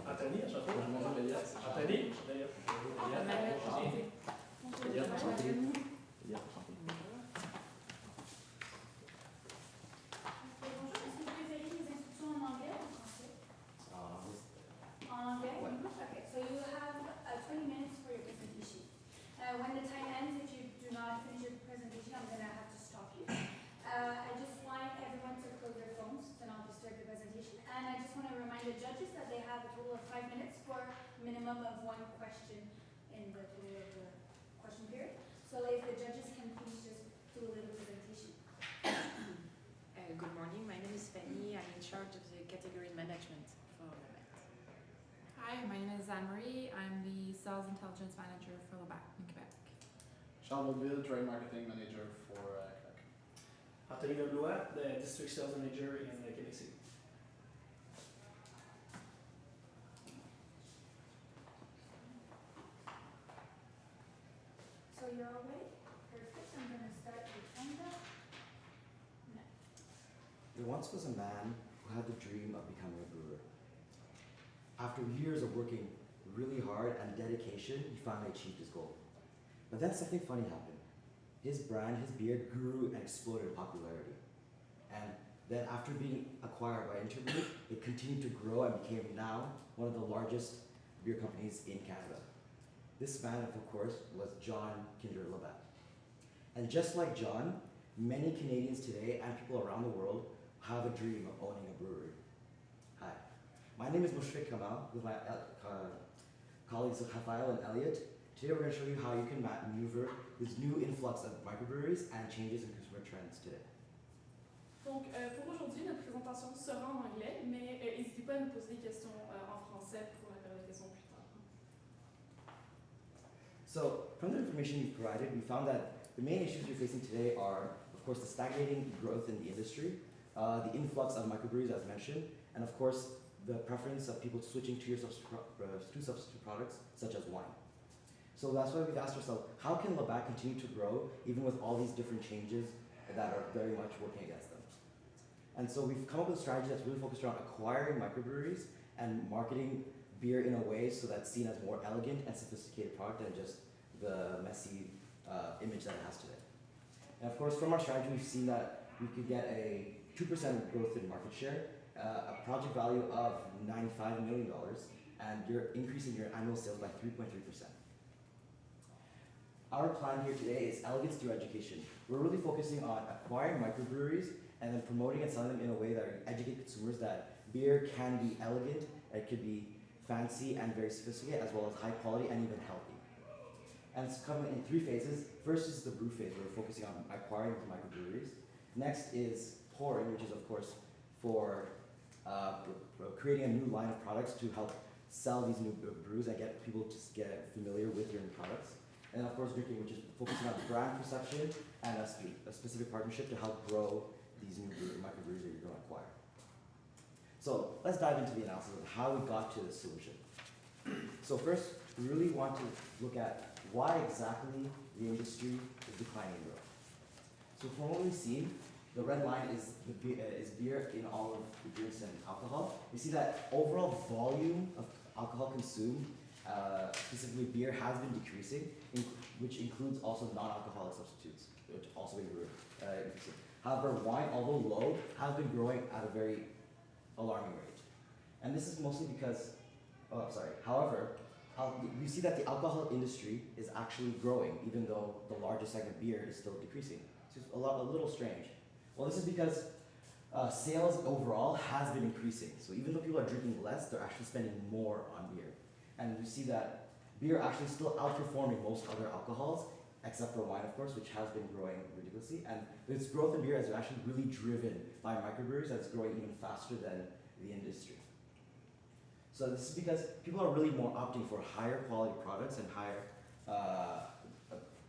Anthony, enchanté. Bonjour Elias. Anthony, Elias, enchanté. Elias, enchanté. Elias, enchanté. Bonjour, est-ce que vous préférez les instructions en anglais ou en français? En anglais? Ouais. Okay, so you have 20 minutes for your presentation. When the time ends, if you do not finish your presentation, I'm going to have to stop you. I just want everyone to close their phones to not disturb the presentation. And I just want to remind the judges that they have a total of 5 minutes for a minimum of one question in the total of the question period. So if the judges can please just do a little presentation. Good morning, my name is Fanny. I'm in charge of the category management for Labatt. Hi, my name is Anne-Marie. I'm the Sales Intelligence Manager for Labatt in Quebec. Charles Mobile, Trade Marketing Manager for Quebec. Anthony Leblois, the District Sales Manager in Quebec City. So you're all ready? Perfect. I'm going to start with Fonda. No. There once was a man who had the dream of becoming a brewer. After years of working really hard and dedication, he finally achieved his goal. But then something funny happened. His brand, his beer, grew and exploded in popularity. And then after being acquired by Interbrew, it continued to grow and became now one of the largest beer companies in Canada. This man, of course, was John Kinder Labatt. And just like John, many Canadians today and people around the world have a dream of owning a brewery. Hi, my name is Mushfiq Kamal with my colleagues Rafael and Elliot. Today we're going to show you how you can maneuver this new influx of microbreweries and changes in consumer trends today. Donc, pour aujourd'hui, notre présentation sera en anglais, mais n'hésitez pas à nous poser des questions en français pour la période de questions plus tard. So, from the information you've provided, we found that the main issues you're facing today are, of course, the stagnating growth in the industry, the influx of microbreweries as mentioned, and of course, the preference of people switching to substitute products such as wine. So that's why we've asked ourselves, how can Labatt continue to grow even with all these different changes that are very much working against them? And so we've come up with a strategy that's really focused around acquiring microbreweries and marketing beer in a way so that's seen as more elegant and sophisticated product than just the messy image that it has today. And of course, from our strategy, we've seen that we could get a 2% growth in market share, a project value of $95 million, and you're increasing your annual sales by 3.3%. Our plan here today is elegance through education. We're really focusing on acquiring microbreweries and then promoting and selling them in a way that educate consumers that beer can be elegant, it could be fancy and very sophisticated, as well as high quality and even healthy. And it's coming in 3 phases. First is the brew phase, where we're focusing on acquiring the microbreweries. Next is pouring, which is of course for creating a new line of products to help sell these new brews and get people to get familiar with your new products. And of course drinking, which is focusing on brand perception and a specific partnership to help grow these new microbreweries that you're going to acquire. So let's dive into the analysis of how we got to this solution. So first, we really want to look at why exactly the industry is declining in growth. So from what we've seen, the red line is beer in all of the drinks and alcohol. We see that overall volume of alcohol consumed, specifically beer, has been decreasing, which includes also non-alcoholic substitutes, which also been increasing. However, wine, although low, has been growing at a very alarming rate. And this is mostly because, however, we see that the alcohol industry is actually growing, even though the largest segment, beer, is still decreasing. So it's a little strange. Well, this is because sales overall has been increasing. So even though people are drinking less, they're actually spending more on beer. And we see that beer actually still outperforming most other alcohols, except for wine, of course, which has been growing ridiculously. And this growth in beer is actually really driven by microbreweries that's growing even faster than the industry. So this is because people are really more opting for higher quality products and higher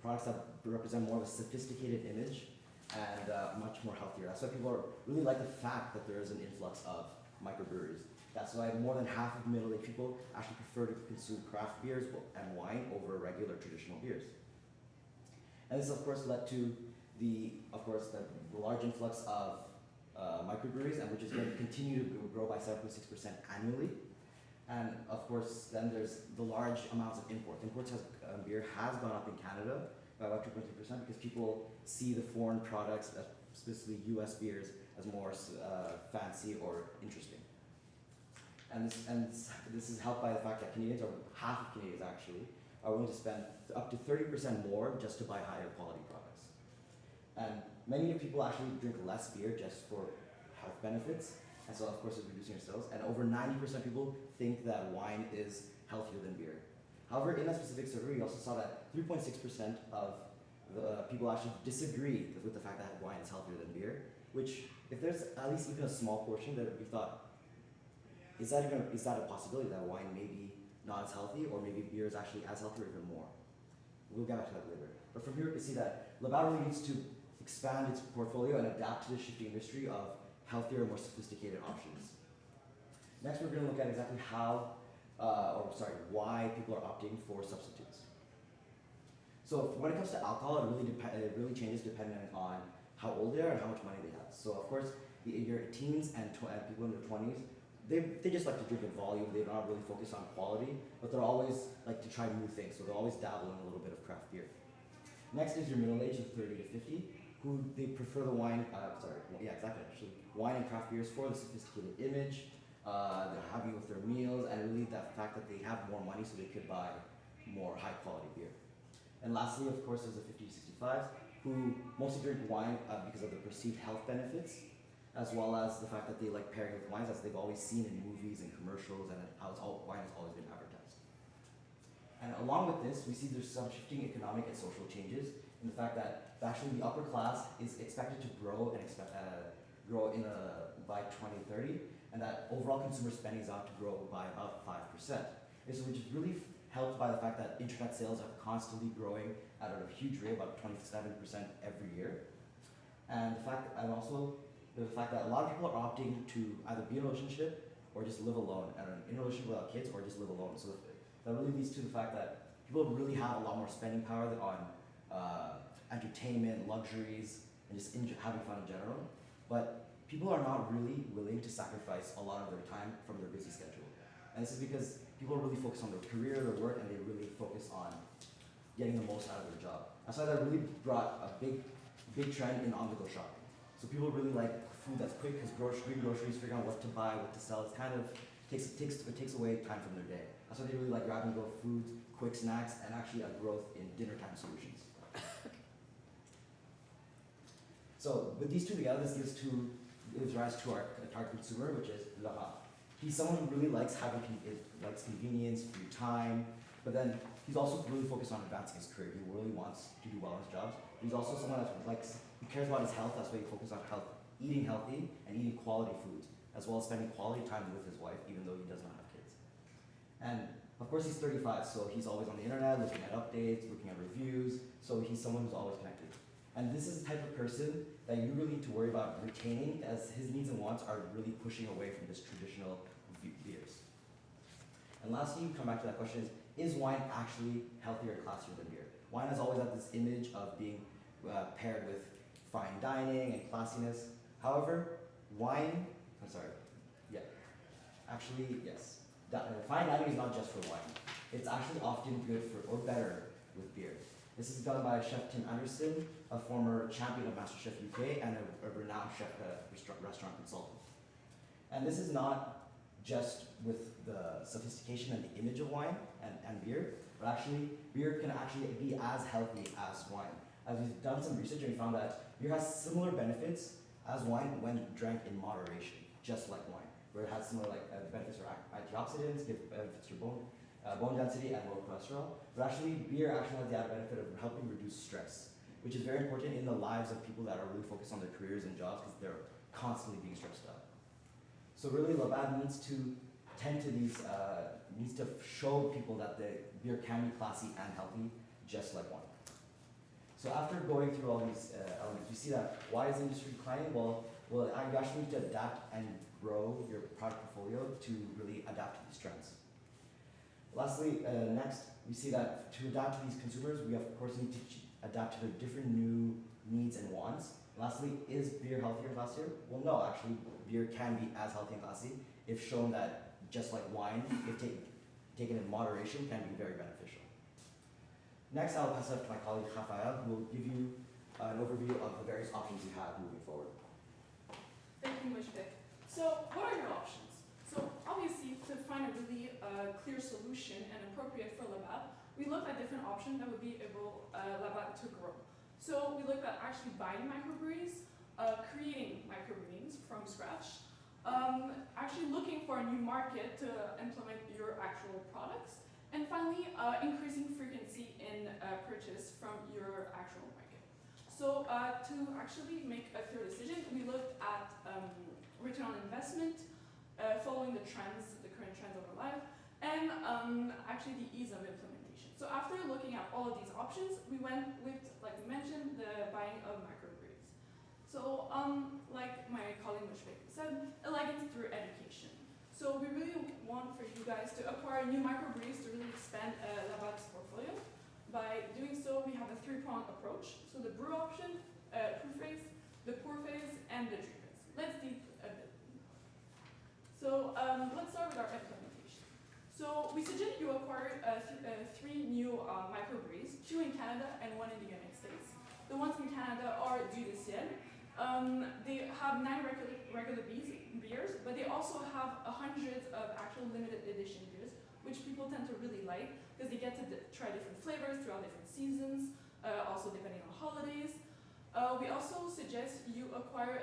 products that represent more of a sophisticated image and much more healthier. That's why people really like the fact that there is an influx of microbreweries. That's why more than half of middle-aged people actually prefer to consume craft beers and wine over regular traditional beers. And this, of course, led to the large influx of microbreweries, and which is going to continue to grow by 7.6% annually. And of course, then there's the large amounts of imports. Beer has gone up in Canada by about 2.3% because people see the foreign products, specifically U.S. beers, as more fancy or interesting. And this is helped by the fact that Canadians, or half of Canadians actually, are willing to spend up to 30% more just to buy higher quality products. And many people actually drink less beer just for health benefits, and so of course it's reducing your sales. And over 90% of people think that wine is healthier than beer. However, in a specific survey, we also saw that 3.6% of the people actually disagree with the fact that wine is healthier than beer, which if there's at least even a small portion that we thought, is that a possibility that wine may be not as healthy, or maybe beer is actually as healthy or even more? We'll get back to that later. But from here we can see that Labatt really needs to expand its portfolio and adapt to the shifting industry of healthier, more sophisticated options. Next, we're going to look at exactly why people are opting for substitutes. So when it comes to alcohol, it really changes depending on how old they are and how much money they have. So of course, your teens and people in their 20s, they just like to drink in volume. They're not really focused on quality, but they're always like to try new things. So they're always dabbling in a little bit of craft beer. Next is your middle age of 30 to 50, who they prefer the wine. Wine and craft beers for the sophisticated image. They're happy with their meals, and really the fact that they have more money so they could buy more high quality beer. And lastly, of course, there's the 50 to 65s, who mostly drink wine because of the perceived health benefits, as well as the fact that they like pairing with wines, as they've always seen in movies and commercials, and how wine has always been advertised. And along with this, we see there's some shifting economic and social changes in the fact that actually the upper class is expected to grow and by 2030, and that overall consumer spending is out to grow by about 5%. Which is really helped by the fact that internet sales are constantly growing at a huge rate, about 27% every year. And the fact that a lot of people are opting to either be in a relationship or just live alone, and in a relationship without kids or just live alone. So that really leads to the fact that people really have a lot more spending power on entertainment, luxuries, and just having fun in general. But people are not really willing to sacrifice a lot of their time from their busy schedule. And this is because people are really focused on their career, their work, and they really focus on getting the most out of their job. That's why that really brought a big trend in on-the-go shopping. So people really like food that's quick, because groceries, figuring out what to buy, what to sell, it kind of takes away time from their day. That's why they really like grab-and-go foods, quick snacks, and actually a growth in dinner time solutions. So with these two together, this gives rise to our target consumer, which is Laurent. He's someone who really likes likes convenience, free time, but then he's also really focused on advancing his career. He really wants to do well in his job. He's also someone that he cares about his health. That's why he focuses on health, eating healthy and eating quality foods, as well as spending quality time with his wife, even though he does not have kids. And of course, he's 35, so he's always on the internet, looking at updates, looking at reviews. So he's someone who's always connected. And this is the type of person that you really need to worry about retaining, as his needs and wants are really pushing away from this traditional beers. And lastly, you come back to that question is wine actually healthier and classier than beer? Wine has always had this image of being paired with fine dining and classiness. However, fine dining is not just for wine. It's actually often good or better with beer. This is done by Chef Tim Anderson, a former champion of MasterChef UK and a renowned chef restaurant consultant. And this is not just with the sophistication and the image of wine and beer, but actually beer can actually be as healthy as wine. As we've done some research and we found that beer has similar benefits as wine when drank in moderation, just like wine, where it has similar benefits for antioxidants, gives benefits to bone density and low cholesterol. But actually, beer actually has the added benefit of helping reduce stress, which is very important in the lives of people that are really focused on their careers and jobs because they're constantly being stressed out. So really, Labatt needs to needs to show people that the beer can be classy and healthy, just like wine. So after going through all these elements, you see that why is the industry declining? Well, you actually need to adapt and grow your product portfolio to really adapt to these trends. Lastly, next, we see that to adapt to these consumers, we of course need to adapt to their different new needs and wants. Lastly, is beer healthier and classier? Well, no, actually, beer can be as healthy and classy if shown that just like wine, if taken in moderation, can be very beneficial. Next, I'll pass it up to my colleague Rafael, who will give you an overview of the various options you have moving forward. Thank you, Mushfiq. So, what are your options? So, obviously, to find a really clear solution and appropriate for Labatt, we looked at different options that would be able Labatt to grow. So, we looked at actually buying microbreweries, creating microbreweries from scratch, actually looking for a new market to implement your actual products, and finally, increasing frequency in purchase from your actual market. So to actually make a clear decision, we looked at return on investment, following the trends, the current trends of our life, and actually the ease of implementation. So after looking at all of these options, we went with, like we mentioned, the buying of microbreweries. So like my colleague Mushfiq said, elegance through education. So we really want for you guys to acquire new microbreweries to really expand Labatt's portfolio. By doing so, we have a three-pronged approach. So the brew option, proof phase, the pour phase, and the drip phase. Let's deep a bit. So let's start with our implementation. So we suggest you acquire three new microbreweries, 2 in Canada and 1 in the United States. The ones in Canada are JDC. They have 9 regular beers, but they also have hundreds of actual limited edition beers, which people tend to really like because they get to try different flavors throughout different seasons, also depending on holidays. We also suggest you acquire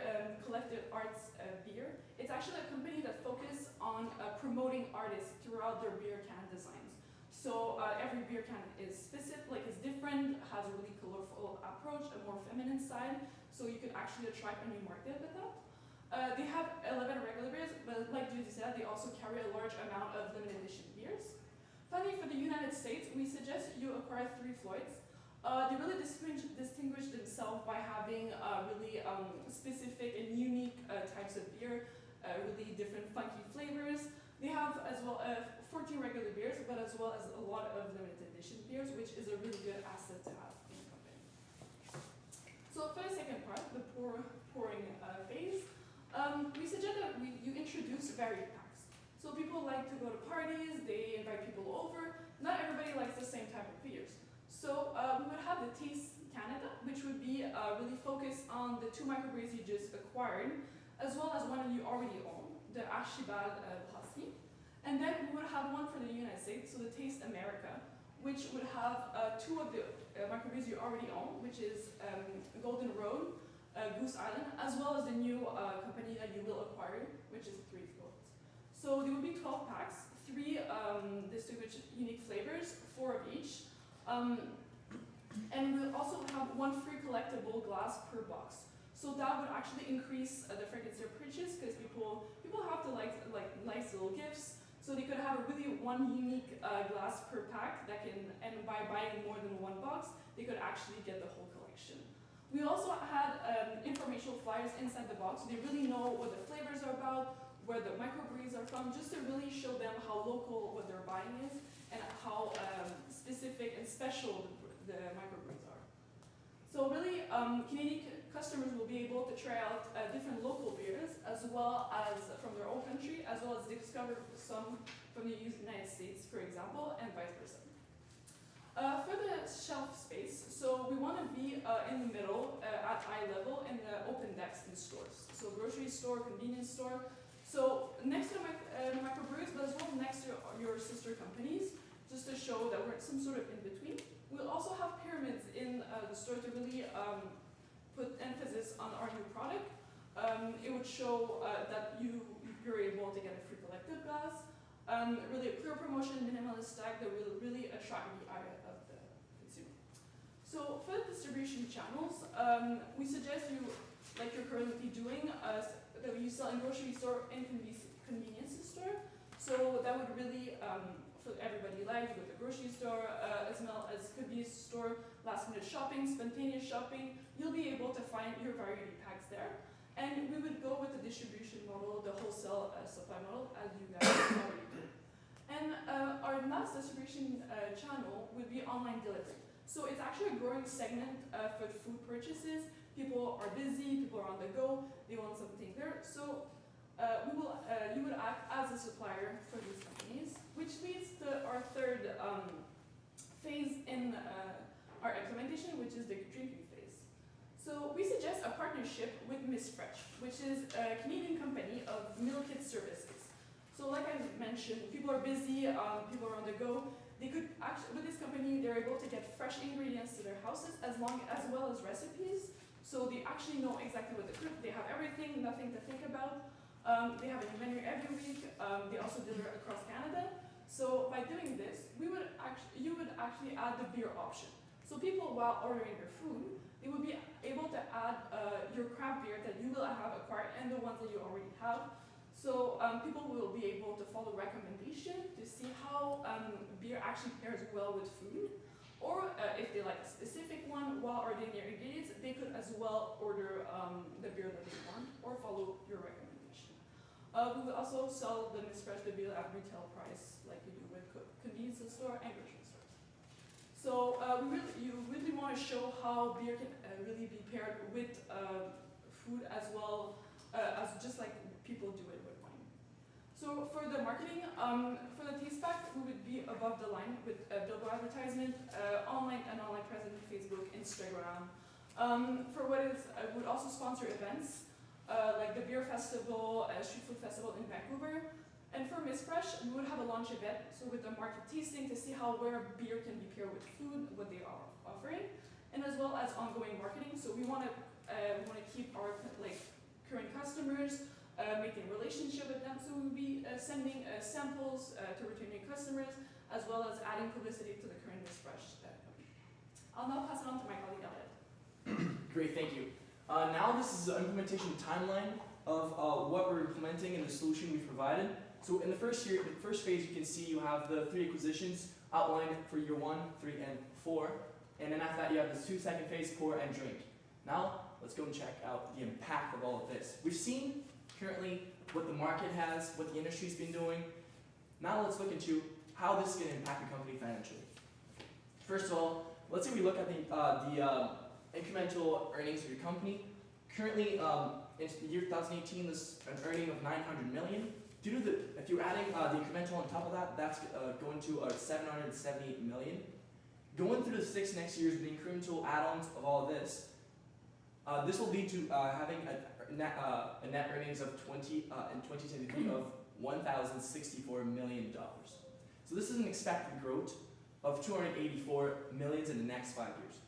Collective Arts beer. It's actually a company that focuses on promoting artists throughout their beer can designs. So every beer can is specific, like is different, has a really colorful approach, a more feminine side, so you could actually attract a new market with that. They have 11 regular beers, but like Judy said, they also carry a large amount of limited edition beers. Finally, for the United States, we suggest you acquire 3 Floyds. They really distinguish themselves by having really specific and unique types of beer, really different funky flavors. They have as well 14 regular beers, but as well as a lot of limited edition beers, which is a really good asset to have in the company. So for the second part, the pouring phase, we suggest that you introduce varied packs. So people like to go to parties, they invite people over. Not everybody likes the same type of beers. So we would have the Taste Canada, which would be really focused on the 2 microbreweries you just acquired, as well as one you already own, the Archibald Brasserie. And then we would have one for the United States, so the Taste America, which would have 2 of the microbreweries you already own, which is Golden Road, Goose Island, as well as the new company that you will acquire, which is 3 Floyds. So there will be 12 packs, 3 distinguished unique flavors, 4 of each. And we'll also have 1 free collectible glass per box. So that would actually increase the frequency of purchase because people have to like nice little gifts. So they could have a really 1 unique glass per pack that can, and by buying more than 1 box, they could actually get the whole collection. We also had informational flyers inside the box, so they really know what the flavors are about, where the microbreweries are from, just to really show them how local what they're buying is and how specific and special the microbreweries are. So really, Canadian customers will be able to try out different local beers as well as from their own country, as well as discover some from the United States, for example, and vice versa. For the shelf space, so we want to be in the middle, at eye level, in the open decks in stores. So grocery store, convenience store. So next to the microbreweries, but as well next to your sister companies, just to show that we're some sort of in between. We'll also have pyramids in the store to really put emphasis on our new product. It would show that you're able to get a free collective glass. Really a clear promotion, minimalist tag that will really attract the eye of the consumer. So for the distribution channels, we suggest you, like you're currently doing, that you sell in grocery store and convenience store. So that would really, for everybody like, with the grocery store, as well as convenience store, last minute shopping, spontaneous shopping, you'll be able to find your variety packs there. And we would go with the distribution model, the wholesale supply model, as you guys already do. And our last distribution channel would be online delivery. So it's actually a growing segment for food purchases. People are busy, people are on the go, they want something there. So you would act as a supplier for these companies, which leads to our third phase in our implementation, which is the drinking phase. So we suggest a partnership with Miss Fresh, which is a Canadian company of meal kit services. So like I mentioned, people are busy, people are on the go. They could actually, with this company, they're able to get fresh ingredients to their houses as well as recipes. So they actually know exactly what to cook. They have everything, nothing to think about. They have a new menu every week. They also deliver across Canada. So by doing this, you would actually add the beer option. So people, while ordering their food, they would be able to add your craft beer that you will have acquired and the ones that you already have. So people will be able to follow recommendation to see how beer actually pairs well with food. Or if they like a specific one while ordering their ingredients, they could as well order the beer that they want or follow your recommendation. We will also sell the Miss Fresh the beer at retail price like we do with convenience store and grocery stores. So you really want to show how beer can really be paired with food as well as just like people do it with wine. So for the marketing, for the taste pack, we would be above the line with billboard advertisement, online presence on Facebook, Instagram. For what is, we would also sponsor events like the beer festival, street food festival in Vancouver. And for Miss Fresh, we would have a launch event, so with the market tasting to see how where beer can be paired with food, what they are offering, and as well as ongoing marketing. So we want to keep our current customers, making a relationship with them. So we'll be sending samples to returning customers, as well as adding publicity to the current Miss Fresh company. I'll now pass it on to my colleague Elliot. Great, thank you. Now this is the implementation timeline of what we're implementing and the solution we've provided. So in the first phase, you can see you have the 3 acquisitions outlined for year 1, 3, and 4. And then after that, you have this 2nd phase, pour and drink. Now, let's go and check out the impact of all of this. We've seen currently what the market has, what the industry's been doing. Now let's look into how this is going to impact the company financially. First of all, let's say we look at the incremental earnings of your company. Currently, in the year 2018, this an earning of $900 million. Due to if you're adding the incremental on top of that, that's going to $778 million. Going through the 6 next years, the incremental add-ons of all of this, this will lead to having a net earnings of in 2023 of $1,064 million. So this is an expected growth of $284 million in the next 5 years.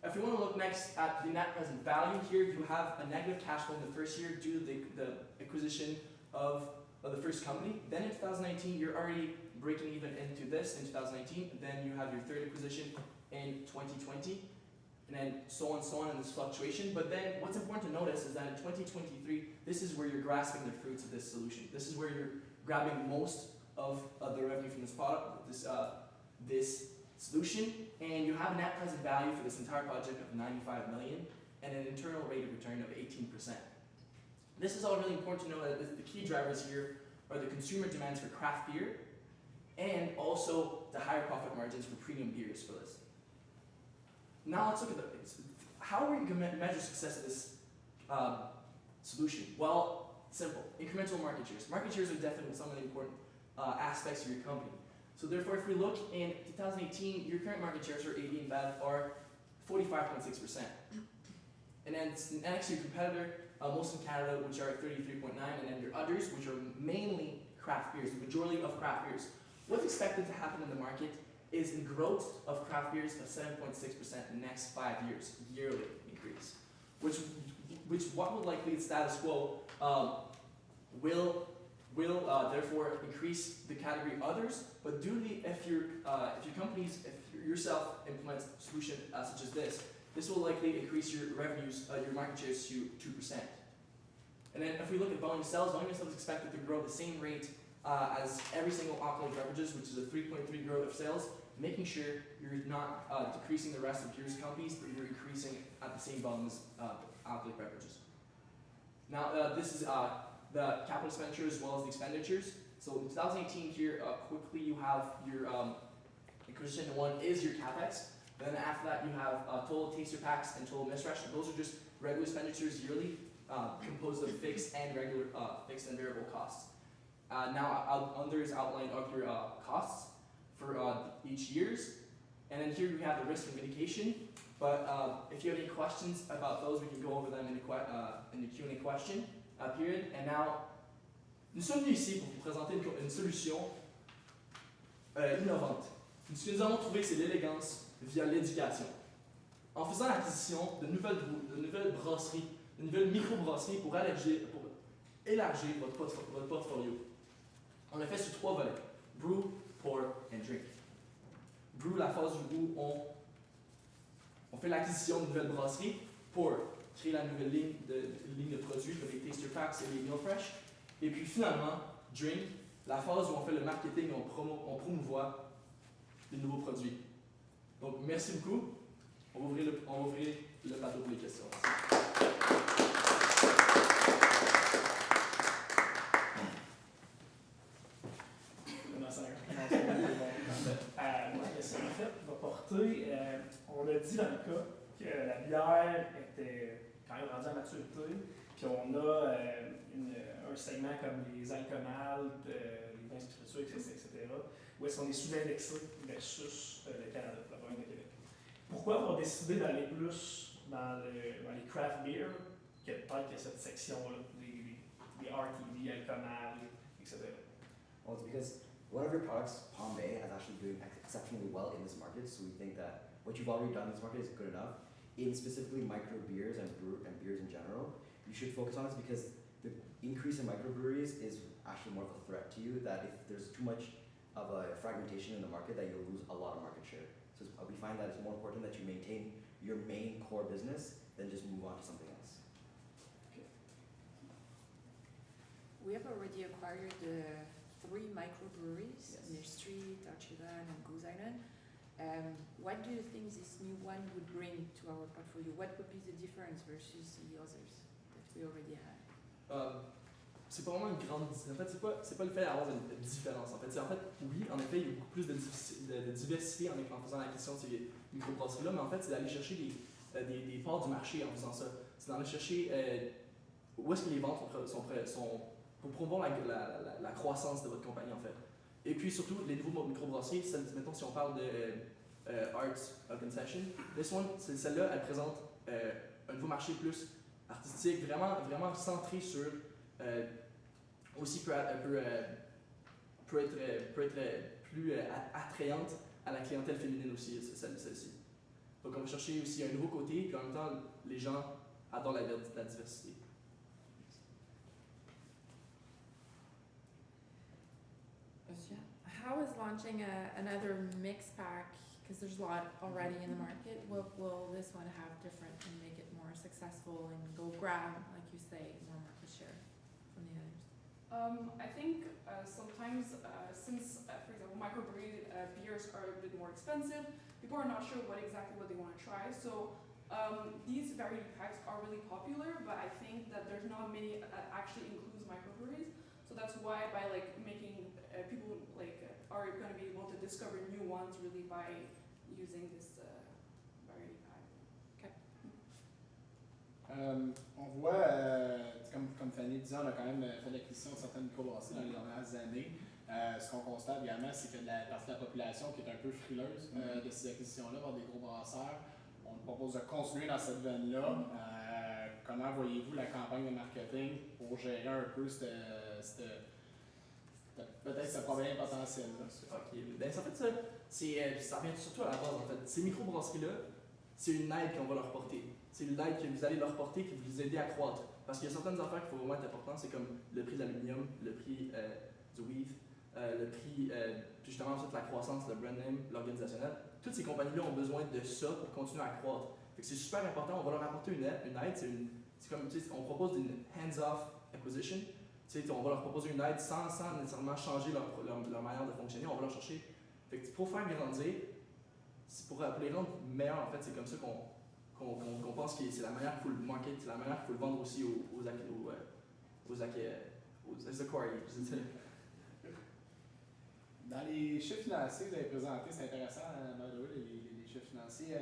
If you want to look next at the net present value, here you have a negative cash flow in the first year due to the acquisition of the first company. Then in 2019, you're already breaking even into this in 2019. Then you have your 3rd acquisition in 2020, and then so on in this fluctuation. But then what's important to notice is that in 2023, this is where you're grasping the fruits of this solution. This is where you're grabbing most of the revenue from this product, this solution, and you have a net present value for this entire project of $95 million and an internal rate of return of 18%. This is all really important to know that the key drivers here are the consumer demands for craft beer and also the higher profit margins for premium beers for this. Now let's look at how are we going to measure success of this solution? Well, simple, incremental market shares. Market shares are definitely some of the important aspects of your company. So therefore, if we look in 2018, your current market shares for AB and Bev are 45.6%. And then next to your competitor, most in Canada, which are 33.9%, and then your others, which are mainly craft beers, the majority of craft beers. What's expected to happen in the market is a growth of craft beers of 7.6% in the next 5 years, yearly increase. Which what would likely the status quo will therefore increase the category others, but if your yourself implements a solution such as this will likely increase your revenues, your market shares to 2%. And then if we look at volume sales is expected to grow the same rate as every single alcoholic beverages, which is a 3.3 growth of sales, making sure you're not decreasing the rest of your companies, but you're increasing at the same volume as alcoholic beverages. Now this is the capital expenditure as well as the expenditures. So in 2018 here, quickly you have your acquisition. One is your capex. Then after that you have total taster packs and total Miss Fresh. Those are just regular expenditures yearly. composed of fixed and variable costs. Under is outlined other costs for each year's, and then here we have the risk and mitigation. But if you have any questions about those, we can go over them in the Q&A question period. And now, nous sommes venus ici pour vous présenter une solution innovante. Ce que nous avons trouvé, c'est l'élégance via l'éducation. En faisant l'acquisition de nouvelles brasseries, de nouvelles microbrasseries pour élargir votre portfolio. On l'a fait sur 3 volets: brew, pour and drink. Brew, la phase où on fait l'acquisition de nouvelles brasseries pour créer la nouvelle ligne de produits comme les Taster Packs et les Meal Fresh. Et puis finalement, drink, la phase où on fait le marketing, on promouvoit les nouveaux produits. Donc merci beaucoup. On va ouvrir le plateau pour les questions. Moi, question en fait va porter. On a dit dans le cas que la bière était quand même rendue à maturité, puis on a un segment comme les alcools, les vins spiritueux, etc., où est-ce qu'on est sous-indexé versus le Canada, la province de Québec. Pourquoi avoir décidé d'aller plus dans les craft beer que peut-être que cette section-là, les RTD, alcools, etc.? Well, it's because one of your products, Palm Bay, is actually doing exceptionally well in this market, so we think that what you've already done in this market is good enough. In specifically micro beers and beers in general, you should focus on this because the increase in microbreweries is actually more of a threat to you, that if there's too much of a fragmentation in the market, that you'll lose a lot of market share. So we find that it's more important that you maintain your main core business than just move on to something else. We have already acquired 3 microbreweries, Yes. Mill Street, Archivan, and Goose Island. What do you think this new one would bring to our portfolio? What would be the difference versus the others that we already had? C'est pas vraiment une grande. En fait, c'est pas le fait d'avoir une différence. En fait, oui, en effet, il y a beaucoup plus de diversité en faisant l'acquisition de ces microbrasseries-là, mais en fait, c'est d'aller chercher des parts du marché en faisant ça. C'est d'aller chercher où est-ce que les ventes sont pour promouvoir la croissance de votre compagnie, en fait. Et puis surtout, les nouveaux microbrasseries, mettons si on parle de Arts Concession, celle-là, elle présente un nouveau marché plus artistique, vraiment centré sur. Aussi peut être plus attrayante à la clientèle féminine aussi, celle-ci. Donc on va chercher aussi un nouveau côté, puis en même temps, les gens adorent la diversité. How is launching another mix pack, because there's a lot already in the market, what will this one have different and make it more successful and go grab, like you say, more market share from the others? I think sometimes, since, for example, microbrewery beers are a bit more expensive, people are not sure what they want to try. So these variety packs are really popular, but I think that there's not many that actually includes microbreweries. So that's why by making people are going to be able to discover new ones really by using this variety pack. Okay. On voit, comme Fanny disait, on a quand même fait l'acquisition de certaines microbrasseries dans les dernières années. Ce qu'on constate également, c'est que la partie de la population qui est un peu frileuse de ces acquisitions-là par des gros brasseurs, on nous propose de continuer dans cette veine-là. Comment voyez-vous la campagne de marketing pour gérer un peu peut-être ce problème potentiel-là? Ok, ben en fait ça revient surtout à la base en fait. Ces microbrasseries-là, c'est une aide qu'on va leur porter. C'est une aide que vous allez leur porter qui va vous aider à croître. Parce qu'il y a certaines affaires qu'il faut vraiment être important, c'est comme le prix de l'aluminium, le prix du weave, le prix, puis justement ensuite la croissance, le brand name, l'organisationnel. Toutes ces compagnies-là ont besoin de ça pour continuer à croître. Fait que c'est super important, on va leur apporter une aide, c'est comme, on propose une hands-off acquisition. On va leur proposer une aide sans nécessairement changer leur manière de fonctionner, on va leur chercher. Fait que pour faire grandir, pour les rendre meilleurs, en fait, c'est comme ça qu'on pense que c'est la manière qu'il faut le market, c'est la manière qu'il faut le vendre aussi aux Dans les les chiffres financiers que vous avez présentés, c'est intéressant, les chiffres financiers.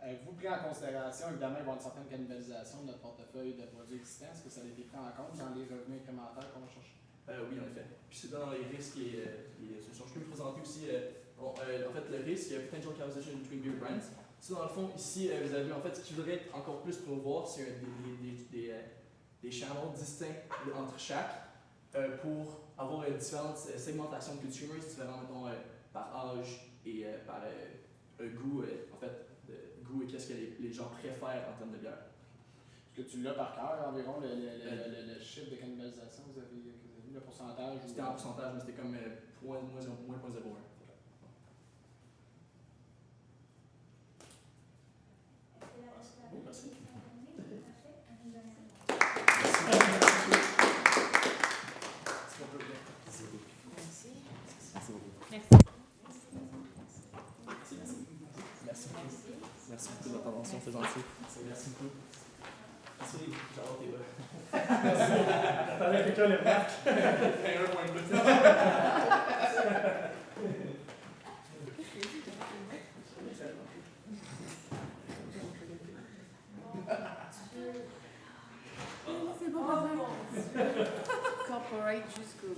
Avez-vous pris en considération, évidemment, il va y avoir une certaine cannibalisation de notre portefeuille de produits existants? Est-ce que ça a été pris en compte dans les revenus incrémentaires qu'on va chercher? Oui, en effet. Puis c'est dans les risques et les solutions. Je peux vous présenter aussi, en fait, le risque, potential acquisition between beer brands. Ça, dans le fond, ici, vous avez en fait ce qui voudrait être encore plus promouvoir, c'est des channels distincts entre chaque pour avoir différentes segmentations de consumers, différents, mettons, par âge et par goût, en fait, goût et qu'est-ce que les gens préfèrent en termes de bière. Est-ce que tu l'as par cœur, environ, le chiffre de cannibalisation que vous avez vu, le pourcentage? C'était en pourcentage, mais c'était comme moins 0.01. Merci. Merci beaucoup de votre attention, c'est gentil. Merci beaucoup. Merci, j'adore tes bas. J'attendais quelqu'un le marque. Un point de plus. C'est bon, corporate jusqu'au